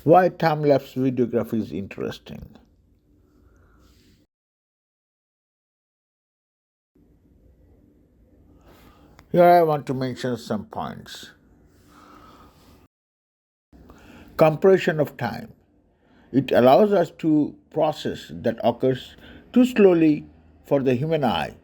Why time-lapse videography is interesting. Here I want to mention some points. Compression of time. It allows us to process that occurs too slowly for the human eye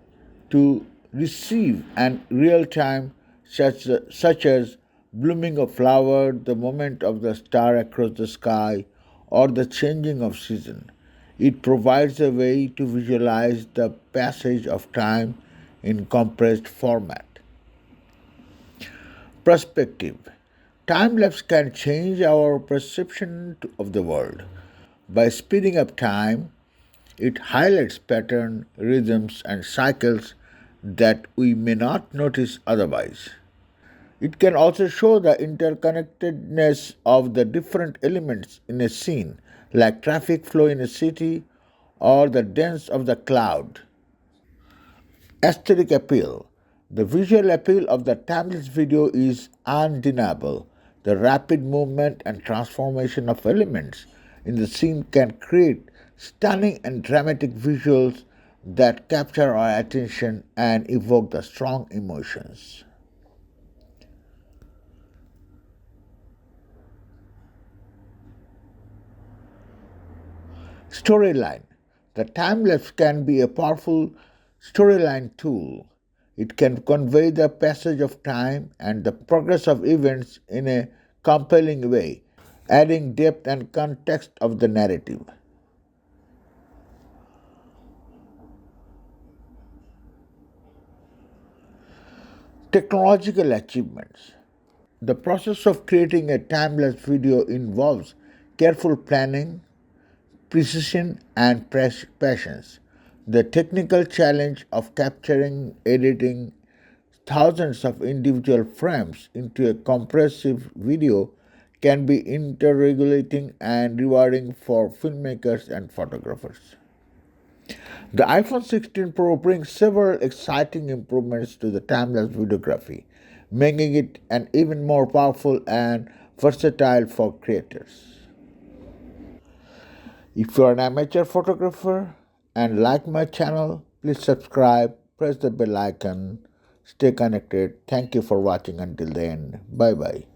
to receive and real time such as blooming of flower, the movement of the star across the sky, or the changing of season. It provides a way to visualize the passage of time in compressed format. Perspective. Time lapse can change our perception of the world. By speeding up time, it highlights patterns, rhythms, and cycles that we may not notice otherwise. It can also show the interconnectedness of the different elements in a scene, like traffic flow in a city or the dance of the cloud. Aesthetic appeal. The visual appeal of the timeless video is undeniable. The rapid movement and transformation of elements in the scene can create stunning and dramatic visuals that capture our attention and evoke the strong emotions. Storyline. The time lapse can be a powerful storyline tool. It can convey the passage of time and the progress of events in a compelling way, adding depth and context of the narrative. Technological achievements. The process of creating a time-lapse video involves careful planning, precision, and patience. The technical challenge of capturing, editing thousands of individual frames into a compressive video can be interregulating and rewarding for filmmakers and photographers. The iPhone 16 Pro brings several exciting improvements to the time-lapse videography, making it an even more powerful and versatile for creators. If you are an amateur photographer and like my channel, please subscribe, press the bell icon, stay connected. Thank you for watching until the end. Bye bye.